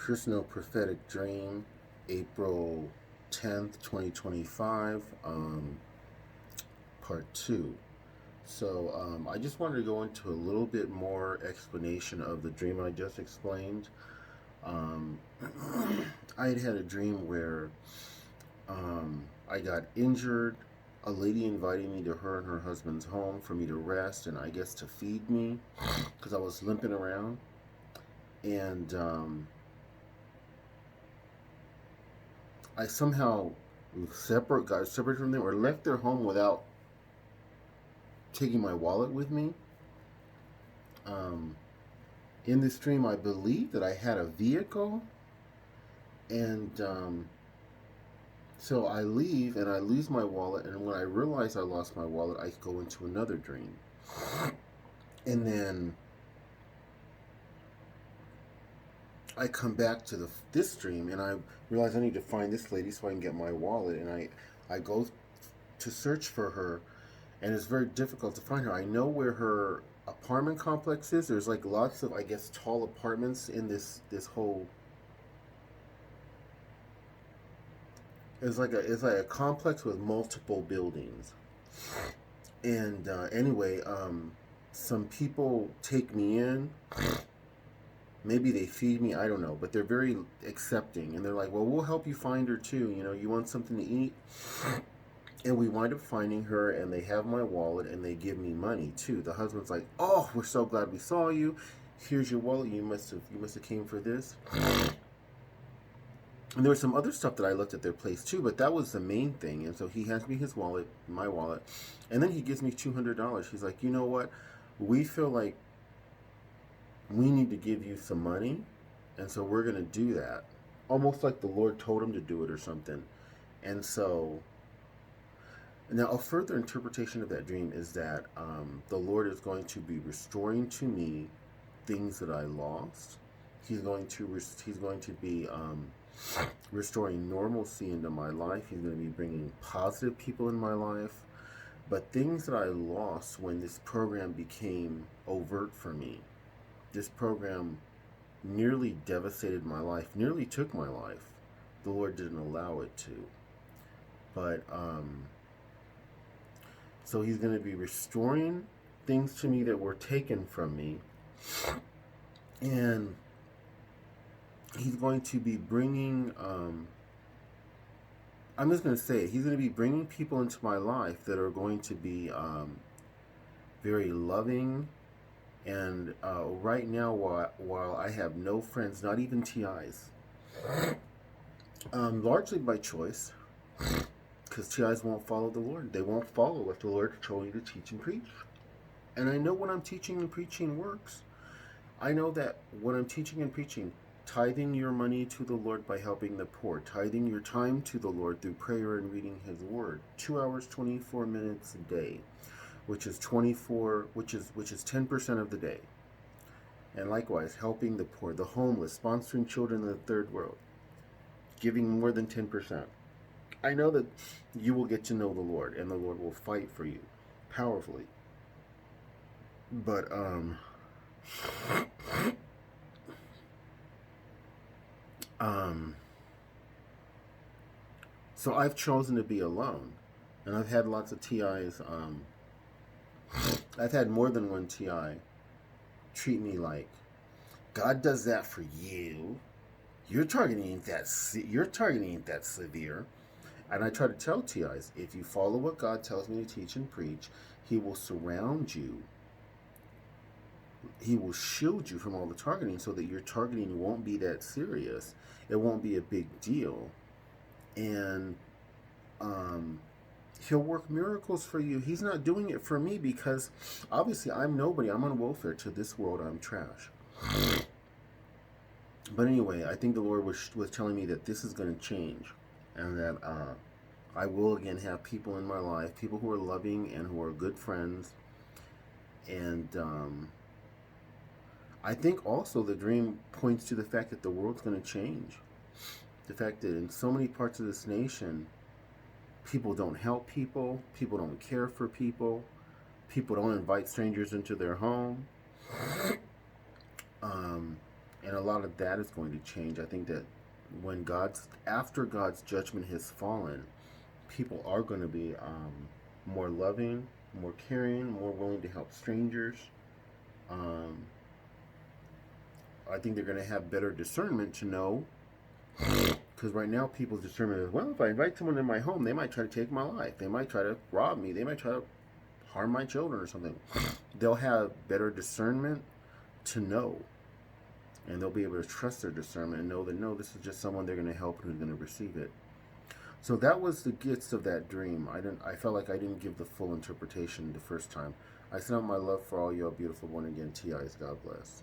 Personal Prophetic Dream, April 10th, 2025, part 2. I just wanted to go into a little bit more explanation of the dream I just explained. Um, I had a dream where I got injured. A lady invited me to her and her husband's home for me to rest and I guess to feed me because I was limping around. And I somehow got separated from them or left their home without taking my wallet with me. Um, in this dream, I believe that I had a vehicle, and so I leave and I lose my wallet. And when I realize I lost my wallet, I go into another dream, and then I come back to this dream, and I realize I need to find this lady so I can get my wallet. And I go to search for her, and it's very difficult to find her. I know where her apartment complex is. There's like lots of, I guess, tall apartments in this whole. It's like a complex with multiple buildings. And anyway, some people take me in. Maybe they feed me. I don't know, but they're very accepting, and they're like, "Well, we'll help you find her too. You want something to eat." And we wind up finding her, and they have my wallet, and they give me money too. The husband's like, "Oh, we're so glad we saw you. Here's your wallet. You must have came for this." And there was some other stuff that I looked at their place too, but that was the main thing. And so he hands me his wallet, my wallet, and then he gives me $200. He's like, "You know what? We feel like we need to give you some money, and so we're gonna do that." Almost like the Lord told him to do it or something. And so now, a further interpretation of that dream is that the Lord is going to be restoring to me things that I lost. He's going to be restoring normalcy into my life. He's going to be bringing positive people in my life. But things that I lost when this program became overt for me, this program nearly devastated my life, nearly took my life. The Lord didn't allow it to. But so he's going to be restoring things to me that were taken from me. And he's going to be bringing, I'm just going to say it, he's going to be bringing people into my life that are going to be very loving. And right now, while I have no friends, not even TIs, largely by choice, because TIs won't follow the Lord. They won't follow what the Lord told you to teach and preach. And I know what I'm teaching and preaching works. I know that what I'm teaching and preaching, tithing your money to the Lord by helping the poor, tithing your time to the Lord through prayer and reading His Word, 2 hours 24 minutes a day, which is 10% of the day. And likewise, helping the poor, the homeless, sponsoring children in the third world, giving more than 10%. I know that you will get to know the Lord, and the Lord will fight for you powerfully. But so I've chosen to be alone, and I've had lots of TIs. I've had more than one TI treat me like, "God does that for you. Your targeting ain't that severe." And I try to tell TIs, if you follow what God tells me to teach and preach, He will surround you. He will shield you from all the targeting so that your targeting won't be that serious. It won't be a big deal. And He'll work miracles for you. He's not doing it for me because obviously I'm nobody. I'm on welfare. To this world, I'm trash. But anyway, I think the Lord was telling me that this is going to change. And that I will again have people in my life, people who are loving and who are good friends. And I think also the dream points to the fact that the world's going to change. The fact that in so many parts of this nation, people don't help people, people don't care for people, people don't invite strangers into their home. and a lot of that is going to change. I think that after God's judgment has fallen, people are going to be more loving, more caring, more willing to help strangers. Um, I think they're going to have better discernment to know, because right now people's discernment is, well, if I invite someone in my home, they might try to take my life. They might try to rob me. They might try to harm my children or something. They'll have better discernment to know, and they'll be able to trust their discernment and know that, no, this is just someone they're going to help and who's going to receive it. So that was the gist of that dream. I felt like I didn't give the full interpretation the first time. I sent out my love for all y'all beautiful born again TIs. God bless.